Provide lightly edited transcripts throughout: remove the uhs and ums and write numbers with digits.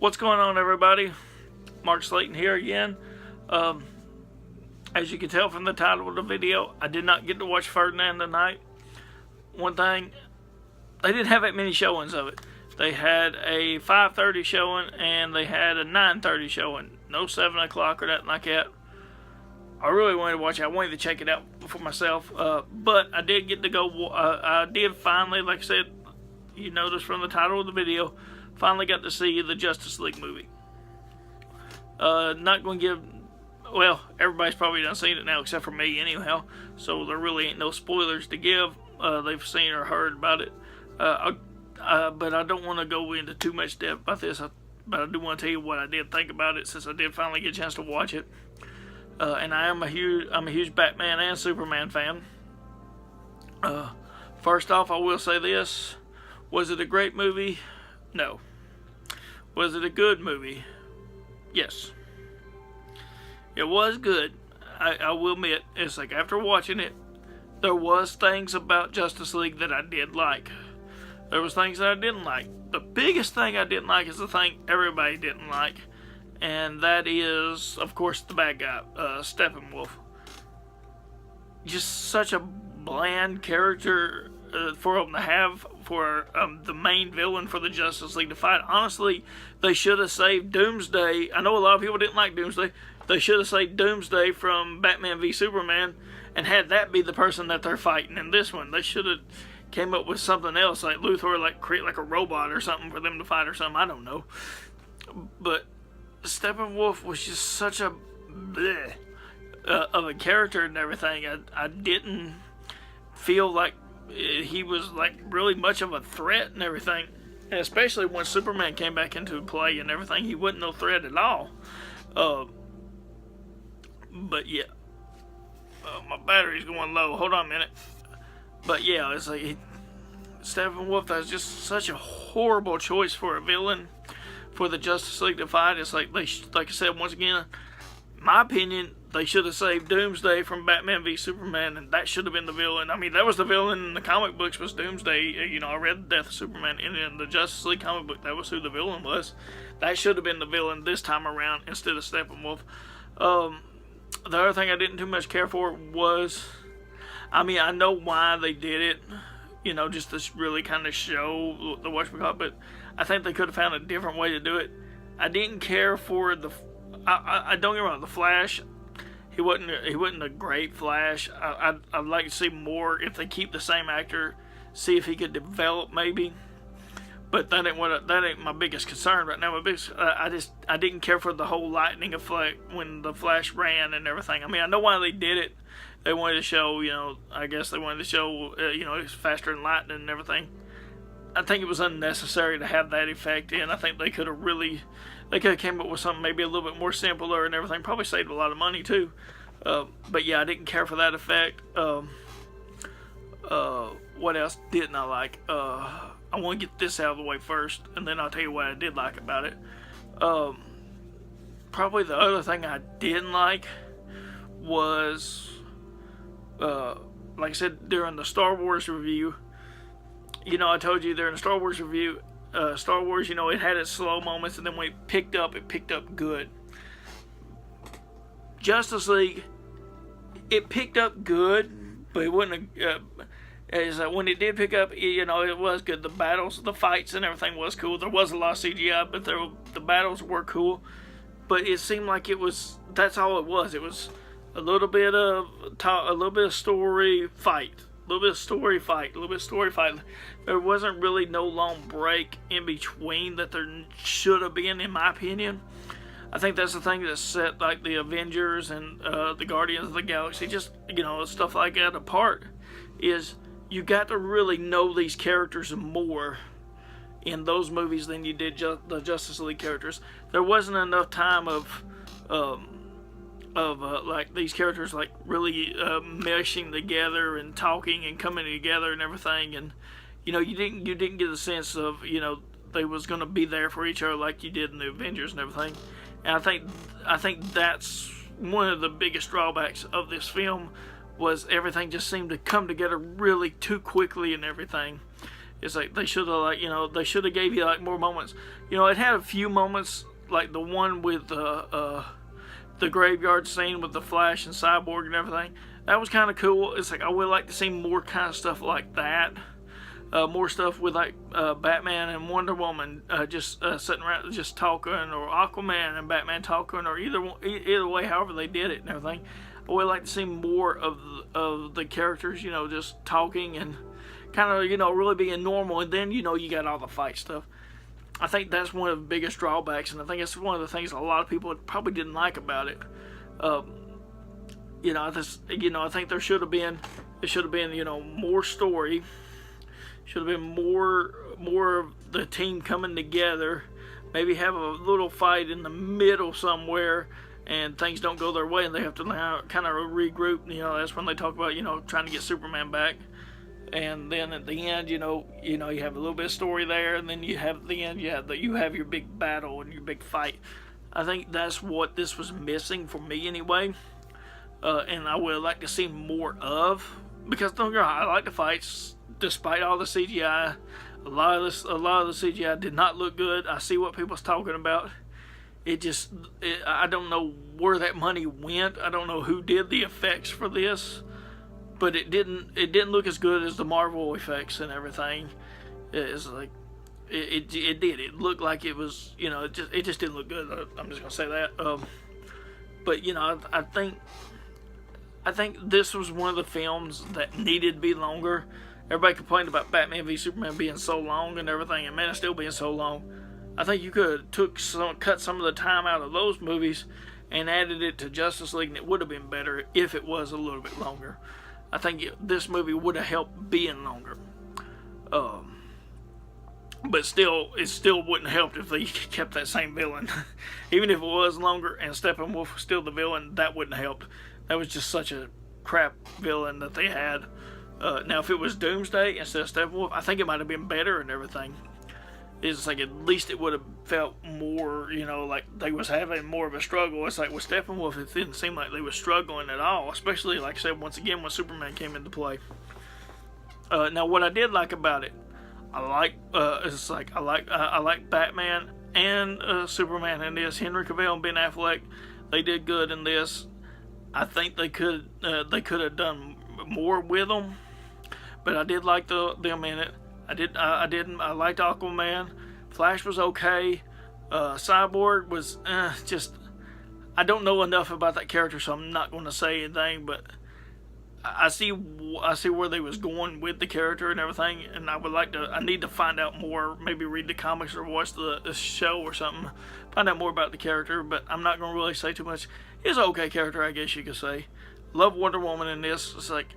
What's going on, everybody? Mark Slayton here again. As you can tell from the title of the video, I did not get to watch Ferdinand tonight. One thing, they didn't have that many showings of it. They had a 5:30 showing and they had a 9:30 showing. No 7 o'clock or nothing like that. I really wanted to watch it. I wanted to check it out for myself. But I did get to go. I did finally, like I said, you noticed from the title of the video, finally got to see the Justice League movie. Not going to give, well, everybody's probably done seen it now except for me anyhow, so there really ain't no spoilers to give. They've seen or heard about it. But I don't want to go into too much depth about this, but I do want to tell you what I did think about it since I did finally get a chance to watch it. And I'm a huge Batman and Superman fan. First off, I will say this. Was it a great movie? No. Was it a good movie? Yes. It was good. I will admit, it's like after watching it, there was things about Justice League that I did like. There was things that I didn't like. The biggest thing I didn't like is the thing everybody didn't like. And that is, of course, the bad guy, Steppenwolf. Just such a bland character for them to have for the main villain for the Justice League to fight. Honestly, they should have saved Doomsday. I know a lot of people didn't like Doomsday. They should have saved Doomsday from Batman v Superman and had that be the person that they're fighting in this one. They should have came up with something else, like Luthor, like create like a robot or something for them to fight or something. I don't know. But Steppenwolf was just such a bleh, of a character and everything. I didn't feel like he was like really much of a threat and everything. And especially when Superman came back into play and everything, he wasn't no threat at all. But yeah, my battery's going low. Hold on a minute. But yeah, it's like Steppenwolf. That's just such a horrible choice for a villain for the Justice League to fight. It's like like I said once again, my opinion, they should have saved Doomsday from Batman v Superman, and that should have been the villain. I mean, that was the villain in the comic books, was Doomsday. You know, I read The Death of Superman, and in the Justice League comic book, that was who the villain was. That should have been the villain this time around instead of Steppenwolf. The other thing I didn't too much care for was, I mean, I know why they did it, you know, just to really kind of show the whatchamacallit, but I think they could have found a different way to do it. I didn't care for I don't get me wrong, the Flash. He wasn't a great Flash. I'd like to see more if they keep the same actor, see if he could develop maybe. But that ain't my biggest concern right now. I didn't care for the whole lightning effect when the Flash ran and everything. I mean, I know why they did it. They wanted to show, you know, I guess they wanted to show, you know, it's faster than lightning and everything. I think it was unnecessary to have that effect in. I think they could have came up with something maybe a little bit more simpler and everything. Probably saved a lot of money too. But yeah, I didn't care for that effect. What else didn't I like? I want to get this out of the way first, and then I'll tell you what I did like about it. Probably the other thing I didn't like was, like I said during the Star Wars review, you know, I told you during the Star Wars review, Star Wars, you know, it had its slow moments, and then when it picked up good. Justice League, it picked up good, but it wouldn't have, when it did pick up, you know, it was good. The battles, the fights and everything was cool. There was a lot of CGI, but the battles were cool. But it seemed like that's all it was. It was a little bit of story, fight. A little bit of story, fight. A little bit of story, fight. There wasn't really no long break in between that there should have been, in my opinion. I think that's the thing that set like the Avengers and the Guardians of the Galaxy, just, you know, stuff like that apart, is you got to really know these characters more in those movies than you did the Justice League characters. There wasn't enough time of like these characters like really meshing together and talking and coming together and everything, and you know, you didn't get a sense of, you know, they was going to be there for each other like you did in the Avengers and everything. And I think that's one of the biggest drawbacks of this film, was everything just seemed to come together really too quickly and everything. It's like they should have, like, they should have gave you like more moments. It had a few moments, like the one with the graveyard scene with the Flash and Cyborg and everything. That was kind of cool. It's like I would like to see more kind of stuff like that. More stuff with like Batman and Wonder Woman just sitting around just talking, or Aquaman and Batman talking, or either way, however they did it and everything. I would like to see more of the characters, just talking and kind of, really being normal. And then, you got all the fight stuff. I think that's one of the biggest drawbacks, and I think it's one of the things a lot of people probably didn't like about it. I think there should have been more story. Should have been more of the team coming together. Maybe have a little fight in the middle somewhere, and things don't go their way, and they have to kind of regroup. That's when they talk about trying to get Superman back. And then at the end, you have a little bit of story there, and then you have at the end, you have your big battle and your big fight. I think that's what this was missing for me anyway, and I would like to see more of, because don't get me wrong, I like the fights, despite all the CGI. A lot of the CGI did not look good. I see what people's talking about. I don't know where that money went. I don't know who did the effects for this. But it didn't look as good as the Marvel effects and everything. It's like it did. It looked like it was, it just didn't look good. I'm just gonna say that. But I think this was one of the films that needed to be longer. Everybody complained about Batman v Superman being so long and everything, and Man of Steel being so long. I think you could have cut some of the time out of those movies and added it to Justice League, and it would have been better if it was a little bit longer. I think this movie would have helped being longer. But still, it still wouldn't have helped if they kept that same villain. Even if it was longer and Steppenwolf was still the villain, that wouldn't have helped. That was just such a crap villain that they had. Now, if it was Doomsday instead of Steppenwolf, I think it might have been better and everything. It's like at least it would have felt more, like they was having more of a struggle. It's like with Steppenwolf, it didn't seem like they were struggling at all, especially, like I said, once again, when Superman came into play. Now, what I did like about it, I like Batman and Superman in this. Henry Cavill and Ben Affleck, they did good in this. I think they could have done more with them, but I did like them in it. I liked Aquaman. Flash was okay. Cyborg was just. I don't know enough about that character, so I'm not going to say anything. But I see where they was going with the character and everything, and I need to find out more. Maybe read the comics or watch the show or something. Find out more about the character, but I'm not going to really say too much. He's an okay character, I guess you could say. Love Wonder Woman in this. It's like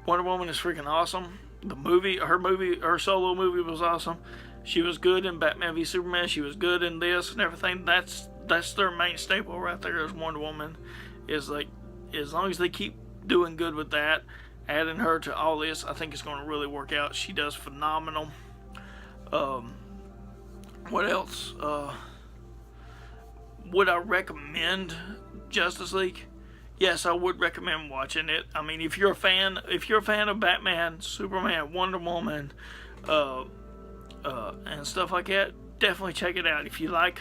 Wonder Woman is freaking awesome. Her solo movie was awesome. She was good in Batman v Superman. She was good in this and everything. That's their main staple right there is Wonder Woman. Is like, as long as they keep doing good with that, adding her to all this, I think it's going to really work out. She does phenomenal. What else? Would I recommend Justice League? Yes, I would recommend watching it. I mean, if you're a fan of Batman, Superman, Wonder Woman, and stuff like that, definitely check it out. If you like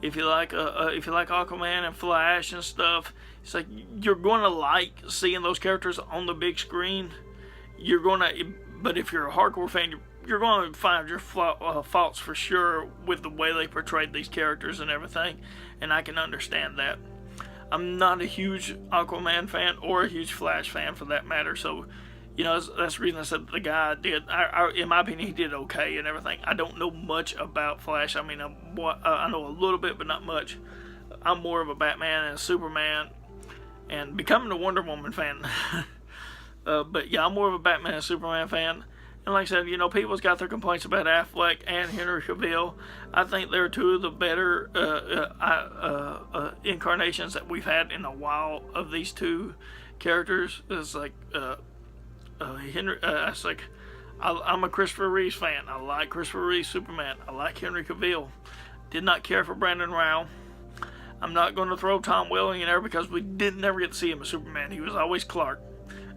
Aquaman and Flash and stuff, it's like you're gonna like seeing those characters on the big screen. But if you're a hardcore fan, you're going to find your faults for sure with the way they portrayed these characters and everything, and I can understand that. I'm not a huge Aquaman fan or a huge Flash fan for that matter, so that's the reason I said the guy did. In my opinion, he did okay and everything. I don't know much about Flash. I mean, I know a little bit, but not much. I'm more of a Batman and a Superman, and becoming a Wonder Woman fan. But yeah, I'm more of a Batman and Superman fan. And like I said, people's got their complaints about Affleck and Henry Cavill. I think they're two of the better incarnations that we've had in a while of these two characters. It's like Henry. It's like I'm a Christopher Reeves fan. I like Christopher Reeves Superman. I like Henry Cavill. Did not care for Brandon Routh. I'm not going to throw Tom Welling in there because we didn't never get to see him as Superman. He was always Clark.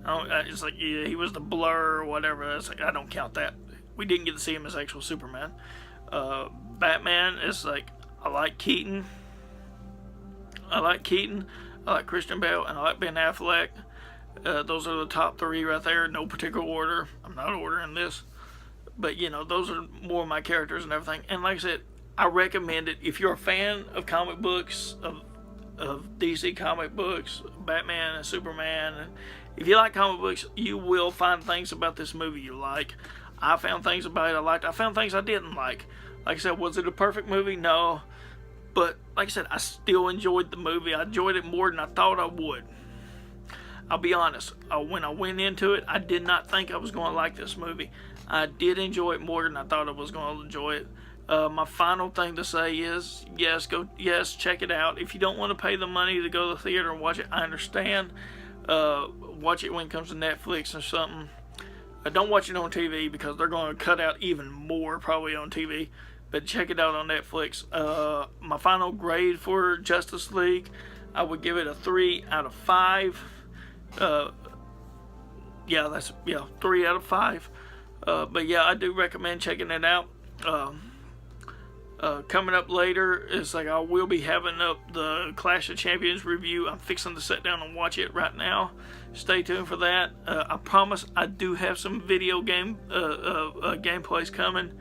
It's like, yeah, he was the Blur or whatever. It's like, I don't count that. We didn't get to see him as actual Superman. Batman is like, I like Keaton. I like Christian Bale, and I like Ben Affleck. Those are the top three right there. No particular order. I'm not ordering this. But, you know, those are more of my characters and everything. And like I said, I recommend it. If you're a fan of comic books, of DC comic books, Batman and Superman, and if you like comic books, you will find things about this movie you like. I found things about it I liked. I found things I didn't like. Like I said, was it a perfect movie? No. But like I said, I still enjoyed the movie. I enjoyed it more than I thought I would. I'll be honest. When I went into it, I did not think I was going to like this movie. I did enjoy it more than I thought I was going to enjoy it. My final thing to say is, yes, check it out. If you don't want to pay the money to go to the theater and watch it, I understand. Watch it when it comes to Netflix or something. Don't watch it on TV because they're going to cut out even more probably on TV. But check it out on Netflix. My final grade for Justice League, I would give it a 3 out of 5. 3 out of 5. But yeah, I do recommend checking it out. Coming up later is like I will be having up the Clash of Champions review. I'm fixing to sit down and watch it right now. Stay tuned for that. I promise I do have some video game gameplays coming.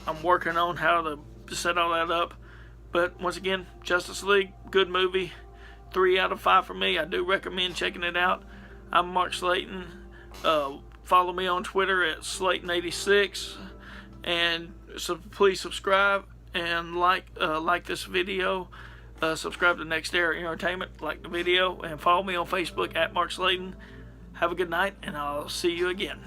I'm working on how to set all that up. But once again, Justice League, good movie. 3 out of 5 for me. I do recommend checking it out. I'm Mark Slayton. Follow me on Twitter at Slayton86. And so please subscribe and like this video. Subscribe to Next Era Entertainment, like the video, and follow me on Facebook at Mark Slayton. Have a good night, and I'll see you again.